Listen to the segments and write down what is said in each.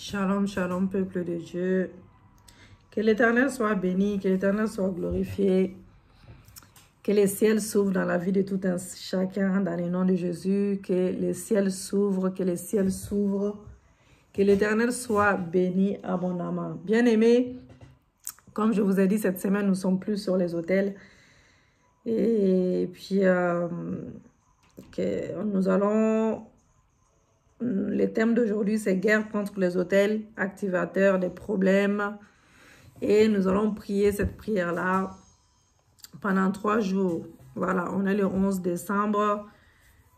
Shalom, shalom, peuple de Dieu. Que l'Éternel soit béni, que l'Éternel soit glorifié. Que les ciels s'ouvrent dans la vie de tout un chacun, dans le nom de Jésus. Que les ciels s'ouvrent, que les ciels s'ouvrent. Que l'Éternel soit béni abondamment. Bien-aimés, comme je vous ai dit, cette semaine, nous sommes plus sur les autels. Et puis, nous allons... Le thème d'aujourd'hui, c'est guerre contre les autels, activateurs des problèmes. Et nous allons prier cette prière-là pendant 3 jours. Voilà, on est le 11 décembre,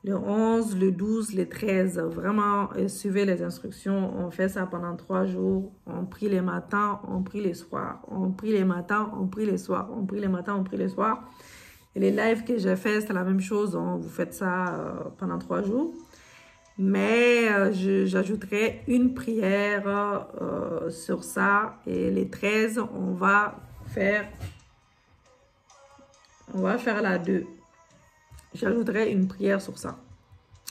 le 11, le 12, le 13. Vraiment, suivez les instructions. On fait ça pendant 3 jours. On prie les matins, on prie les soirs. On prie les matins, on prie les soirs. On prie les matins, on prie les soirs. Et les lives que j'ai fait, c'est la même chose. Vous faites ça pendant 3 jours. Mais j'ajouterai une prière sur ça. Et les 13, on va faire la 2. J'ajouterai une prière sur ça.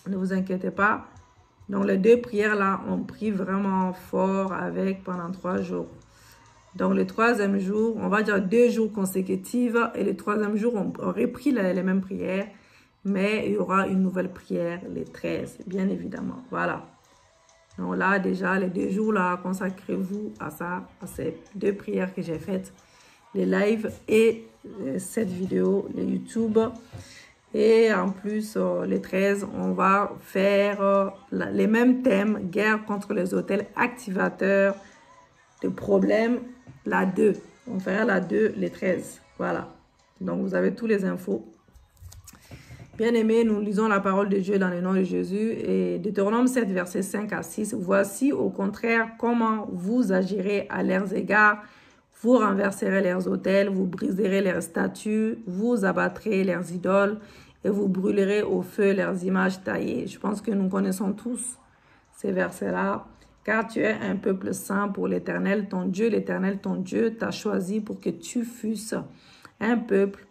Ne vous inquiétez pas. Donc les 2 prières-là, on prie vraiment fort avec pendant 3 jours. Donc le 3e jour, on va dire 2 jours consécutifs. Et le 3e jour, on reprit les mêmes prières. Mais il y aura une nouvelle prière les 13, bien évidemment. Voilà. Donc là, déjà, les 2 jours, là, consacrez-vous à ça, à ces 2 prières que j'ai faites. Les lives et cette vidéo, les YouTube. Et en plus, les 13, on va faire les mêmes thèmes. Guerre contre les autels, activateurs de problèmes. La 2. On fera la 2, les 13. Voilà. Donc, vous avez tous les infos. Bien-aimés, nous lisons la parole de Dieu dans le nom de Jésus. Et Deutéronome 7, versets 5 à 6. Voici au contraire comment vous agirez à leurs égards. Vous renverserez leurs autels, vous briserez leurs statues, vous abattrez leurs idoles et vous brûlerez au feu leurs images taillées. Je pense que nous connaissons tous ces versets-là. Car tu es un peuple saint pour l'Éternel, ton Dieu. L'Éternel, ton Dieu, t'a choisi pour que tu fusses un peuple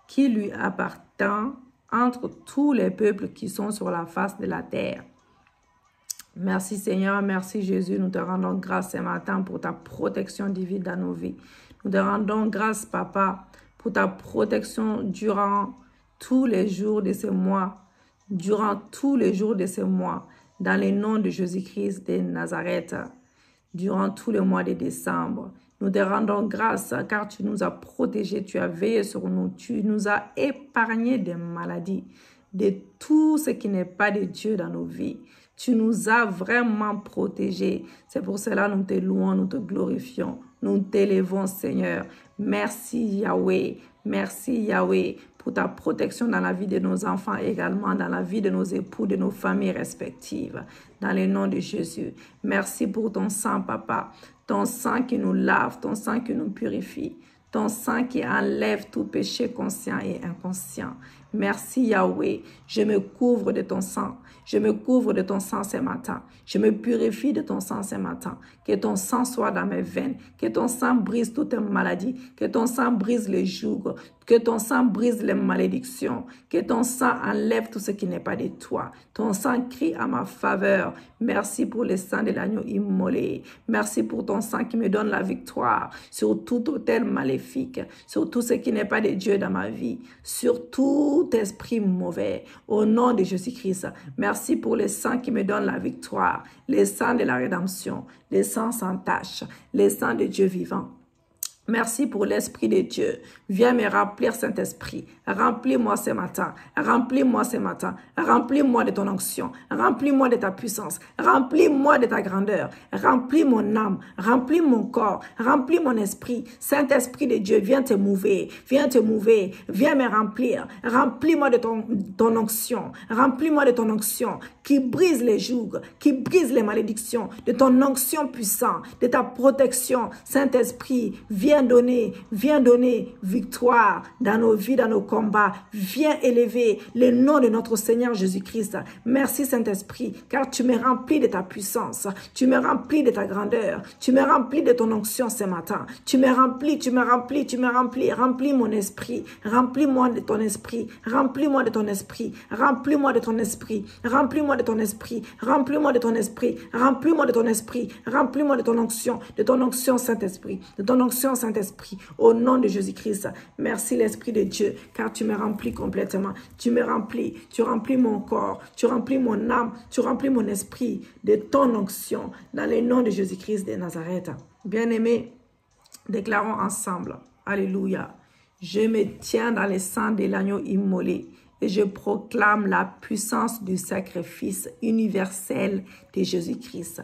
qui lui appartient entre tous les peuples qui sont sur la face de la terre. Merci Seigneur, merci Jésus. Nous te rendons grâce ce matin pour ta protection divine dans nos vies. Nous te rendons grâce, Papa, pour ta protection durant tous les jours de ce mois. Durant tous les jours de ce mois. Dans le nom de Jésus-Christ de Nazareth. Durant tout le mois de décembre. Nous te rendons grâce car tu nous as protégés, tu as veillé sur nous, tu nous as épargnés des maladies, de tout ce qui n'est pas de Dieu dans nos vies. Tu nous as vraiment protégés. C'est pour cela que nous te louons, nous te glorifions, nous t'élevons Seigneur. Merci Yahweh, merci Yahweh pour ta protection dans la vie de nos enfants également, dans la vie de nos époux, de nos familles respectives, dans le nom de Jésus. Merci pour ton sang, Papa. Ton sang qui nous lave, ton sang qui nous purifie, ton sang qui enlève tout péché conscient et inconscient. Merci Yahweh, je me couvre de ton sang. Je me couvre de ton sang ce matin. Je me purifie de ton sang ce matin. Que ton sang soit dans mes veines. Que ton sang brise toute maladie. Que ton sang brise les jougs. Que ton sang brise les malédictions. Que ton sang enlève tout ce qui n'est pas de toi. Ton sang crie à ma faveur. Merci pour le sang de l'agneau immolé. Merci pour ton sang qui me donne la victoire sur tout autel maléfique. Sur tout ce qui n'est pas de Dieu dans ma vie. Sur tout esprit mauvais. Au nom de Jésus-Christ. Merci pour le sang qui me donne la victoire. Le sang de la rédemption. Le sang sans tache. Le sang de Dieu vivant. Merci pour l'Esprit de Dieu. Viens me remplir, Saint-Esprit. Remplis-moi ce matin. Remplis-moi ce matin. Remplis-moi de ton onction. Remplis-moi de ta puissance. Remplis-moi de ta grandeur. Remplis mon âme. Remplis mon corps. Remplis mon esprit. Saint-Esprit de Dieu, viens te mouver. Viens te mouver. Viens me remplir. Remplis-moi de ton onction. Remplis-moi de ton onction qui brise les jougs, qui brise les malédictions, de ton onction puissante, de ta protection. Saint-Esprit, viens donner victoire dans nos vies, dans nos combats. Viens élever le nom de notre Seigneur Jésus-Christ. Merci Saint-Esprit, car tu me remplis de ta puissance. Tu me remplis de ta grandeur. Tu me remplis de ton onction ce matin. Tu me remplis. Remplis mon esprit. Remplis-moi de ton esprit. Remplis-moi de ton esprit. Remplis-moi de ton esprit. Remplis-moi de ton esprit, remplis-moi de ton esprit, remplis-moi de ton esprit, remplis-moi de ton onction Saint-Esprit, de ton onction Saint-Esprit, au nom de Jésus-Christ. Merci l'Esprit de Dieu, car tu me remplis complètement, tu me remplis, tu remplis mon corps, tu remplis mon âme, tu remplis mon esprit de ton onction, dans le nom de Jésus-Christ de Nazareth. Bien-aimés, déclarons ensemble, alléluia, je me tiens dans le sang de l'agneau immolé et je proclame la puissance du sacrifice universel de Jésus-Christ.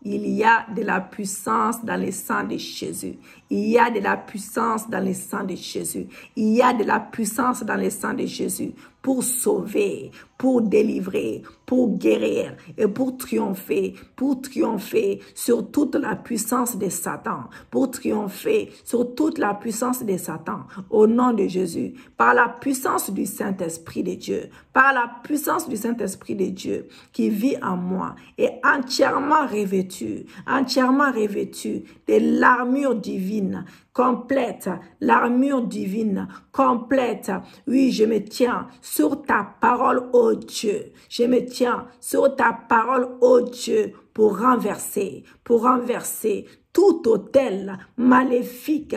Il y a de la puissance dans le sang de Jésus. Il y a de la puissance dans le sang de Jésus. Il y a de la puissance dans le sang de Jésus pour sauver, pour délivrer, pour guérir et pour triompher sur toute la puissance de Satan, pour triompher sur toute la puissance de Satan, au nom de Jésus, par la puissance du Saint-Esprit de Dieu, par la puissance du Saint-Esprit de Dieu qui vit en moi et entièrement revêtu de l'armure divine, complète, l'armure divine, complète. Oui, je me tiens sur ta parole, ô Dieu. Je me tiens sur ta parole, ô Dieu, pour renverser tout autel maléfique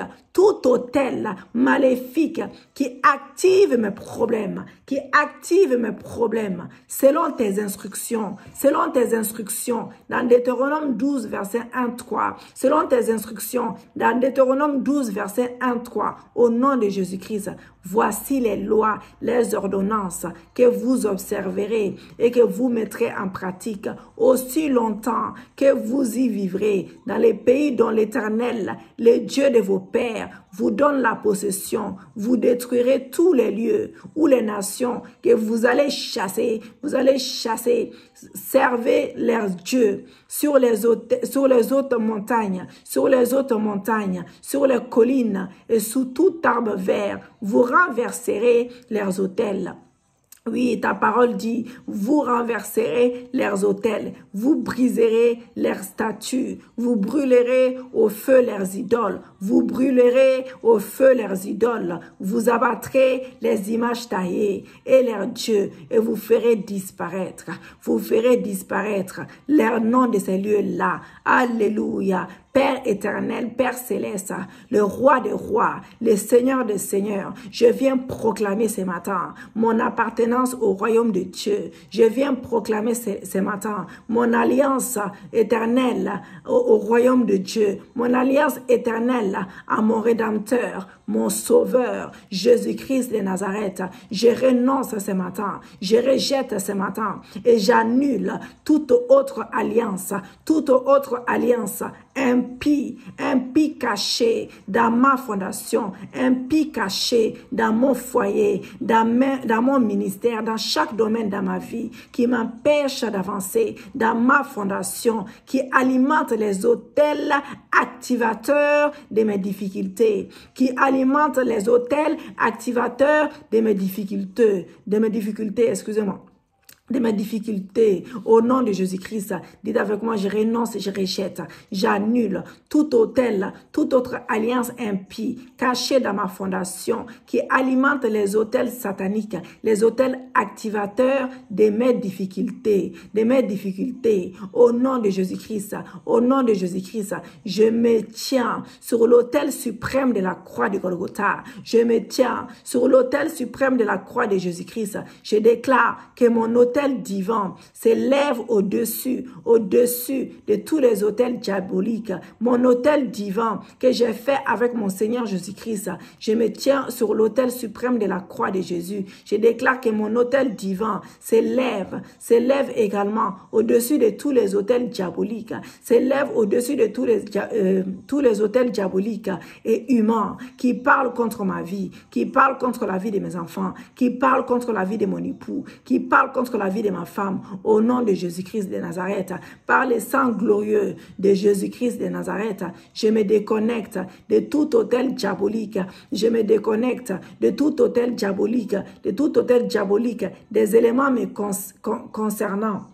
qui active mes problèmes, selon tes instructions, dans Deutéronome 12, verset 1-3, selon tes instructions, dans Deutéronome 12, verset 1-3, au nom de Jésus-Christ, voici les lois, les ordonnances que vous observerez et que vous mettrez en pratique aussi longtemps que vous y vivrez dans les pays dont l'Éternel, le Dieu de vos pères, vous donne la possession. Vous détruirez tous les lieux où les nations que vous allez chasser. Servez leurs dieux sur les hautes montagnes, sur les collines et sous tout arbre vert. Vous renverserez leurs autels. Oui, ta parole dit, vous renverserez leurs autels, vous briserez leurs statues, vous brûlerez au feu leurs idoles, vous abattrez les images taillées et leurs dieux et vous ferez disparaître leur nom de ces lieux-là. Alléluia. Père éternel, Père céleste, le roi des rois, le Seigneur des seigneurs, je viens proclamer ce matin mon appartenance au royaume de Dieu. Je viens proclamer ce matin mon alliance éternelle au royaume de Dieu, mon alliance éternelle à mon Rédempteur, mon Sauveur, Jésus-Christ de Nazareth. Je renonce ce matin, je rejette ce matin et j'annule toute autre alliance impie caché dans ma fondation, impie caché dans mon foyer, dans mon ministère, dans chaque domaine de ma vie, qui m'empêche d'avancer dans ma fondation, qui alimente les autels activateurs de mes difficultés, de mes difficultés, au nom de Jésus-Christ. Dites avec moi, je renonce et je rejette, j'annule tout autel, toute autre alliance impie, cachée dans ma fondation, qui alimente les autels sataniques, les autels activateurs de mes difficultés, au nom de Jésus-Christ, je me tiens sur l'autel suprême de la croix de Golgotha, je me tiens sur l'autel suprême de la croix de Jésus-Christ, je déclare que mon autel divin s'élève au-dessus de tous les autels diaboliques. Mon autel divin que j'ai fait avec mon Seigneur Jésus-Christ, je me tiens sur l'autel suprême de la croix de Jésus. Je déclare que mon autel divin s'élève également au-dessus de tous les autels diaboliques, s'élève au-dessus de tous les autels diaboliques et humains qui parlent contre ma vie, qui parlent contre la vie de mes enfants, qui parlent contre la vie de mon époux, qui parlent contre la vie de ma femme, au nom de Jésus-Christ de Nazareth, par le sang glorieux de Jésus-Christ de Nazareth, je me déconnecte de tout autel diabolique, des éléments me concernant.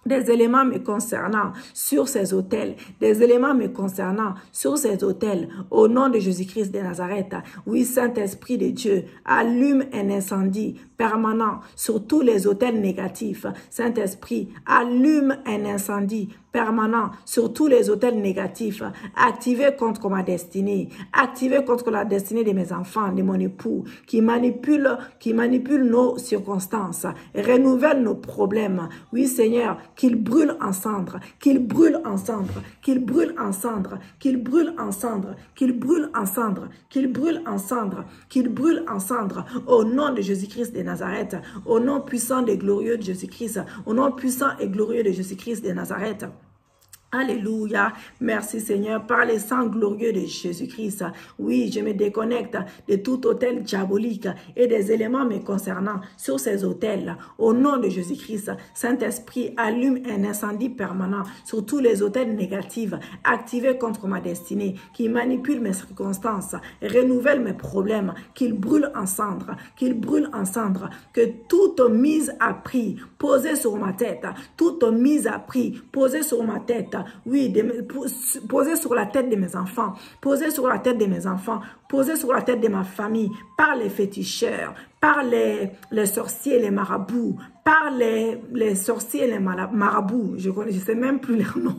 des éléments me concernant sur ces autels, des éléments me concernant sur ces autels, au nom de Jésus-Christ de Nazareth. Oui, Saint-Esprit de Dieu, allume un incendie permanent sur tous les autels négatifs. Saint-Esprit, allume un incendie permanent sur tous les autels négatifs, activé contre ma destinée, activé contre la destinée de mes enfants, de mon époux, qui manipule nos circonstances, renouvelle nos problèmes. Oui, Seigneur, qu'il brûle en cendres, qu'il brûle en cendres, qu'il brûle en cendres, qu'il brûle en cendres, qu'il brûle en cendres, qu'il brûle en cendres, qu'il brûle en cendres, au nom de Jésus-Christ de Nazareth, au nom puissant et glorieux de Jésus-Christ, au nom puissant et glorieux de Jésus-Christ de Nazareth. Alléluia. Merci Seigneur, par le sang glorieux de Jésus-Christ. Oui, je me déconnecte de tout autel diabolique et des éléments me concernant sur ces autels. Au nom de Jésus-Christ, Saint-Esprit, allume un incendie permanent sur tous les autels négatifs activés contre ma destinée, qui manipulent mes circonstances, renouvellent mes problèmes, qu'ils brûlent en cendres, qu'ils brûlent en cendres, que toute mise à prix posée sur ma tête, toute mise à prix posée sur ma tête, oui, posée sur la tête de mes enfants, posée sur la tête de mes enfants, posée sur la tête de ma famille, par les féticheurs, par les sorciers, les marabouts, par les sorciers, les marabouts, je sais même plus leur nom.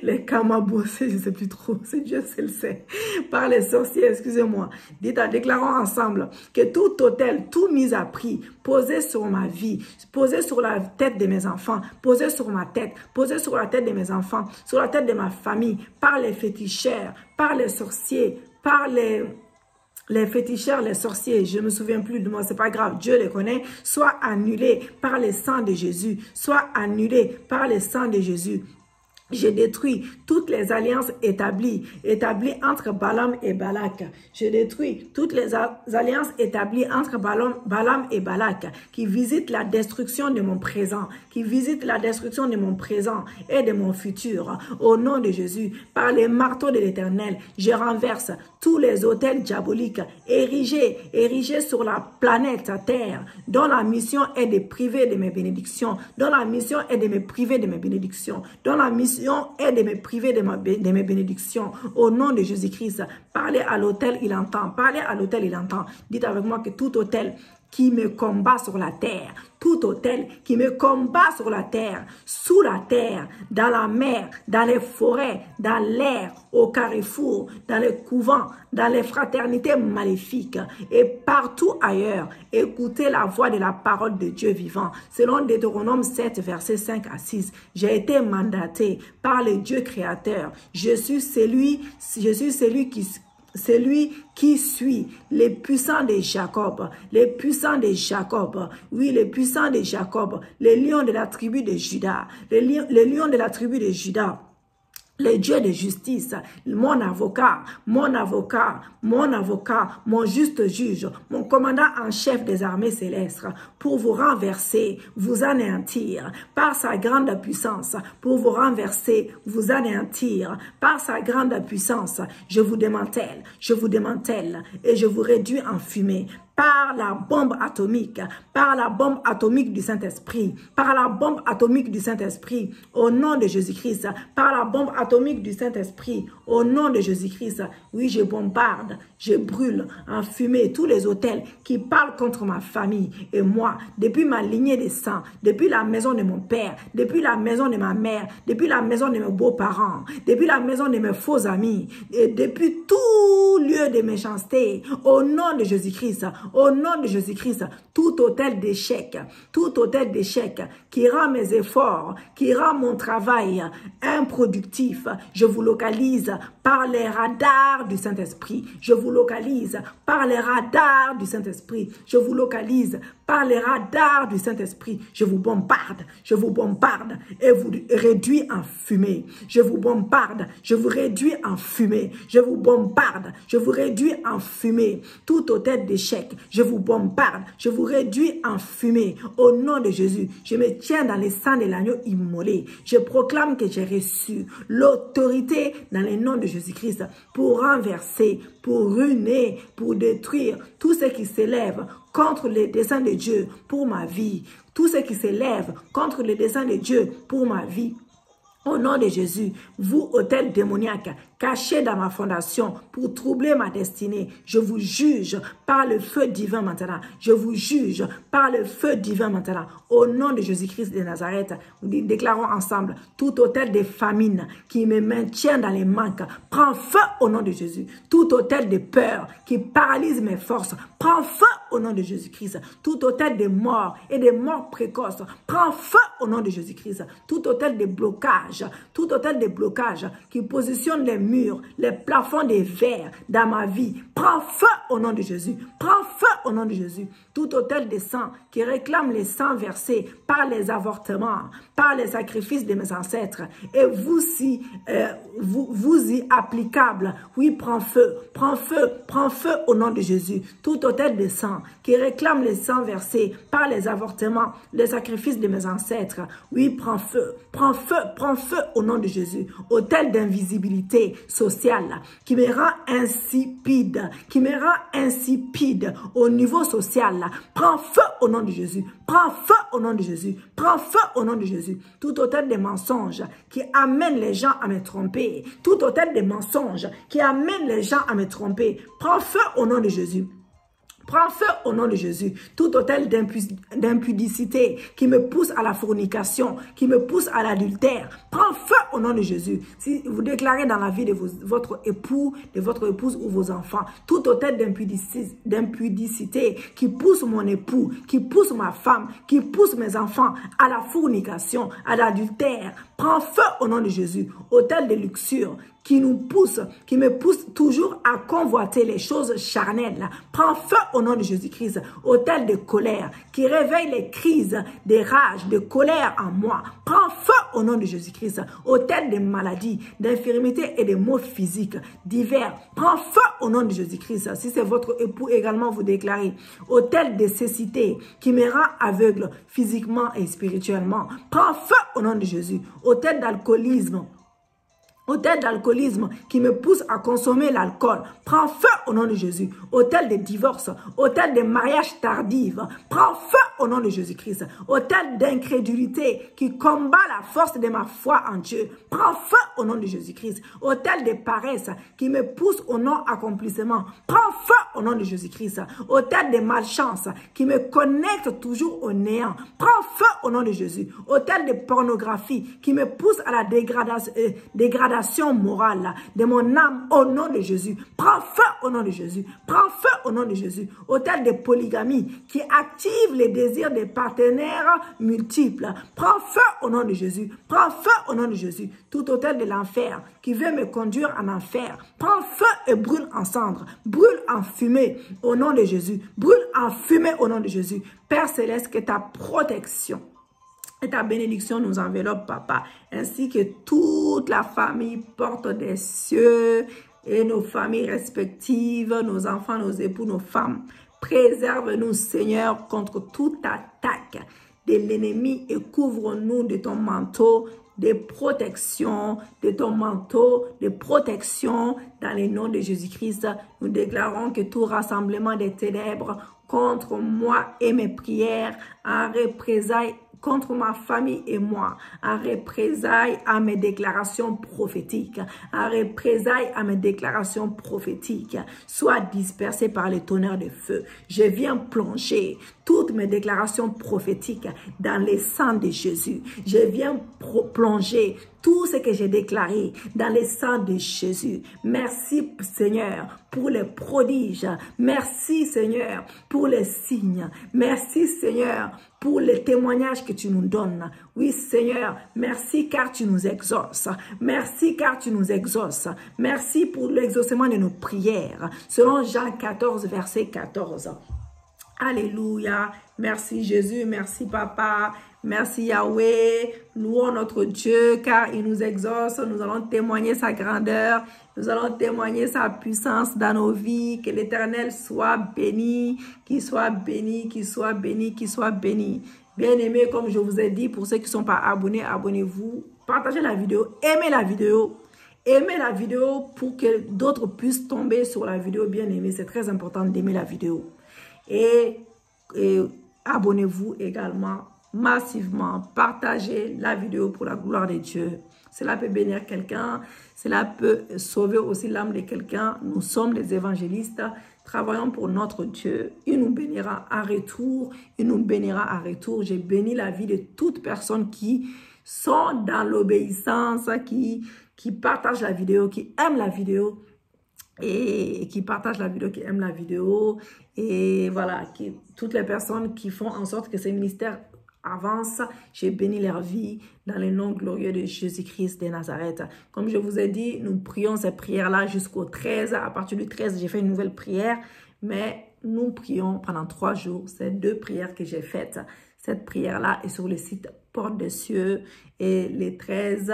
Les kamabos, je ne sais plus trop, c'est Dieu seul le sait. Par les sorciers, excusez-moi. Déclarons ensemble que tout autel, tout mis à prix, posé sur ma vie, posé sur la tête de mes enfants, posé sur ma tête, posé sur la tête de mes enfants, sur la tête de ma famille, par les féticheurs, par les sorciers, par les féticheurs, les sorciers, je ne me souviens plus de moi, c'est pas grave, Dieu les connaît, soit annulés par le sang de Jésus, soit annulés par le sang de Jésus. Je détruis toutes les alliances établies entre Balaam et Balak. Je détruis toutes les alliances établies entre Balaam et Balak qui visitent la destruction de mon présent, qui visitent la destruction de mon présent et de mon futur. Au nom de Jésus, par les marteaux de l'Éternel, je renverse tous les autels diaboliques érigés sur la planète Terre, dont la mission est de priver de mes bénédictions, dont la mission est de me priver de mes bénédictions, dont la mission est de me priver de mes bénédictions. Au nom de Jésus-Christ, parlez à l'autel, il entend. Parlez à l'autel, il entend. Dites avec moi que tout autel qui me combat sur la terre, tout autel qui me combat sur la terre, sous la terre, dans la mer, dans les forêts, dans l'air, au carrefour, dans les couvents, dans les fraternités maléfiques et partout ailleurs, écoutez la voix de la parole de Dieu vivant. Selon Deutéronome 7, versets 5 à 6, j'ai été mandaté par le Dieu créateur. Je suis celui qui suit les puissants de Jacob, les puissants de Jacob, oui, les puissants de Jacob, les lions de la tribu de Juda, les lions de la tribu de Juda. Le Dieu de justice, mon avocat, mon juste juge, mon commandant en chef des armées célestes, pour vous renverser, vous anéantir, par sa grande puissance, pour vous renverser, vous anéantir, par sa grande puissance, je vous démantèle, et je vous réduis en fumée, par la bombe atomique du Saint-Esprit, par la bombe atomique du Saint-Esprit, au nom de Jésus-Christ, par la bombe atomique du Saint-Esprit, au nom de Jésus-Christ. Oui, je bombarde, je brûle en fumée tous les autels qui parlent contre ma famille et moi, depuis ma lignée de sang, depuis la maison de mon père, depuis la maison de ma mère, depuis la maison de mes beaux-parents, depuis la maison de mes faux amis, et depuis tout lieu de méchanceté, au nom de Jésus-Christ. Au nom de Jésus-Christ, tout autel d'échec qui rend mes efforts, qui rend mon travail improductif, je vous localise par les radars du Saint-Esprit. Je vous localise par les radars du Saint-Esprit. Je vous localise par les radars du Saint-Esprit. Je vous bombarde et vous réduis en fumée. Je vous bombarde, je vous réduis en fumée. Je vous bombarde, je vous réduis en fumée. Tout autel d'échec, je vous bombarde, je vous réduis en fumée. Au nom de Jésus, je me tiens dans le sang de l'agneau immolé. Je proclame que j'ai reçu l'autorité dans le nom de Jésus-Christ pour renverser, pour ruiner, pour détruire tout ce qui s'élève contre les desseins de Dieu pour ma vie. Tout ce qui s'élève contre les desseins de Dieu pour ma vie. Au nom de Jésus, vous, autel démoniaque, caché dans ma fondation pour troubler ma destinée, je vous juge par le feu divin maintenant. Je vous juge par le feu divin maintenant. Au nom de Jésus-Christ de Nazareth, nous déclarons ensemble, tout autel de famine qui me maintient dans les manques, prend feu au nom de Jésus. Tout autel de peur qui paralyse mes forces, prend feu au nom de Jésus-Christ. Tout autel de mort et de mort précoce, prend feu au nom de Jésus-Christ. Tout autel de blocage, qui positionne les murs, les plafonds des verres dans ma vie, prends feu au nom de Jésus. Prends feu au nom de Jésus. Tout autel de sang qui réclame les sangs versés par les avortements, par les sacrifices de mes ancêtres, et vous y applicable, oui, prends feu au nom de Jésus. Tout autel de sang qui réclame les sangs versés par les avortements, les sacrifices de mes ancêtres, oui, prends feu au nom de Jésus. Autel d'invisibilité sociale qui me rend insipide, au niveau social, prends feu au nom de Jésus. Prends feu au nom de Jésus. Prends feu au nom de Jésus. Tout autel de mensonges qui amène les gens à me tromper. Tout autel de mensonges qui amène les gens à me tromper. Prends feu au nom de Jésus. Prends feu au nom de Jésus. Tout autel d'impudicité qui me pousse à la fornication, qui me pousse à l'adultère. Prends feu au nom de Jésus. Si vous déclarez dans la vie de votre époux, de votre épouse ou vos enfants, tout autel d'impudicité qui pousse mon époux, qui pousse ma femme, qui pousse mes enfants à la fornication, à l'adultère. Prends feu au nom de Jésus. Autel de luxure qui me pousse toujours à convoiter les choses charnelles. Prends feu au nom de Jésus-Christ. Autel de colère qui réveille les crises, des rages, de colère en moi. Prends feu au nom de Jésus-Christ. Autel de maladies, d'infirmités et de maux physiques divers. Prends feu au nom de Jésus-Christ. Si c'est votre époux également, vous déclarez. Autel de cécité qui me rend aveugle physiquement et spirituellement. Prends feu au nom de Jésus. Autel d'alcoolisme qui me pousse à consommer l'alcool. Prends feu au nom de Jésus. Autel de divorce, autel de mariage tardif. Prends feu au nom de Jésus-Christ. Autel d'incrédulité qui combat la force de ma foi en Dieu. Prends feu au nom de Jésus-Christ. Autel de paresse qui me pousse au non-accomplissement. Prends feu au nom de Jésus-Christ. Autel de malchance qui me connecte toujours au néant. Prends feu au nom de Jésus. Autel de pornographie qui me pousse à la dégradation morale de mon âme au nom de Jésus. Prends feu au nom de Jésus. Prends feu au nom de Jésus. Autel de polygamie qui active les désirs des partenaires multiples. Prends feu au nom de Jésus. Prends feu au nom de Jésus. Tout autel de l'enfer qui veut me conduire en enfer. Prends feu et brûle en cendres. Brûle en fumée au nom de Jésus. Brûle en fumée au nom de Jésus. Père Céleste, que ta protection et ta bénédiction nous enveloppe, Papa, ainsi que toute la famille porte des cieux et nos familles respectives, nos enfants, nos époux, nos femmes. Préserve-nous, Seigneur, contre toute attaque de l'ennemi et couvre-nous de ton manteau de protection, de ton manteau de protection dans le nom de Jésus-Christ. Nous déclarons que tout rassemblement des ténèbres contre moi et mes prières en représailles contre ma famille et moi, en représailles à mes déclarations prophétiques, en représailles à mes déclarations prophétiques, soit dispersées par les tonnerres de feu. Je viens plonger toutes mes déclarations prophétiques dans le sang de Jésus. Je viens plonger tout ce que j'ai déclaré dans le sang de Jésus. Merci Seigneur pour les prodiges. Merci Seigneur pour les signes. Merci Seigneur pour les témoignages que tu nous donnes. Oui Seigneur, merci car tu nous exauces. Merci car tu nous exauces. Merci pour l'exaucement de nos prières. Selon Jean 14, verset 14. Alléluia. Merci Jésus, merci Papa, merci Yahweh. Louons notre Dieu car il nous exauce. Nous allons témoigner sa grandeur. Nous allons témoigner sa puissance dans nos vies. Que l'Éternel soit béni, qu'il soit béni, qu'il soit béni, qu'il soit béni. Bien-aimés, comme je vous ai dit, pour ceux qui ne sont pas abonnés, abonnez-vous. Partagez la vidéo, aimez la vidéo. Aimez la vidéo pour que d'autres puissent tomber sur la vidéo. Bien-aimés, c'est très important d'aimer la vidéo. Et Et abonnez-vous également massivement. Partagez la vidéo pour la gloire de Dieu. Cela peut bénir quelqu'un. Cela peut sauver aussi l'âme de quelqu'un. Nous sommes les évangélistes. Travaillons pour notre Dieu. Il nous bénira en retour. Il nous bénira en retour. J'ai béni la vie de toutes personnes qui sont dans l'obéissance, qui partagent la vidéo, qui aiment la vidéo. Et qui partagent la vidéo, qui aiment la vidéo. Et voilà, toutes les personnes qui font en sorte que ces ministères avancent, j'ai béni leur vie dans le nom glorieux de Jésus-Christ de Nazareth. Comme je vous ai dit, nous prions ces prières-là jusqu'au 13. À partir du 13, j'ai fait une nouvelle prière. Mais nous prions pendant 3 jours. C'est 2 prières que j'ai faites. Cette prière-là est sur le site Porte des Cieux. Et les 13,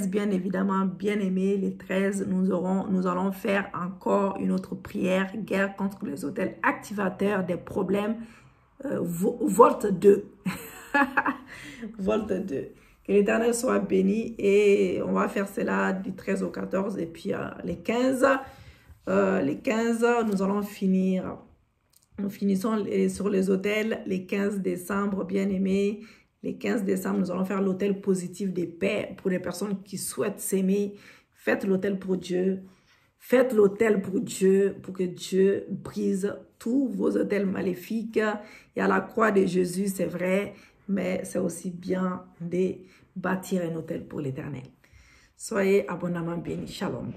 bien évidemment, bien aimés, les 13, nous allons faire encore une autre prière, guerre contre les hôtels activateurs des problèmes, Volte 2. Volte 2. Que l'Éternel soit béni et on va faire cela du 13 au 14 et puis les 15, nous allons finir. Nous finissons sur les hôtels les 15 décembre, bien aimés. Les 15 décembre, nous allons faire l'hôtel positif des paix pour les personnes qui souhaitent s'aimer. Faites l'hôtel pour Dieu. Faites l'hôtel pour Dieu, pour que Dieu brise tous vos hôtels maléfiques. Il y a la croix de Jésus, c'est vrai, mais c'est aussi bien de bâtir un hôtel pour l'Éternel. Soyez abondamment bénis. Shalom.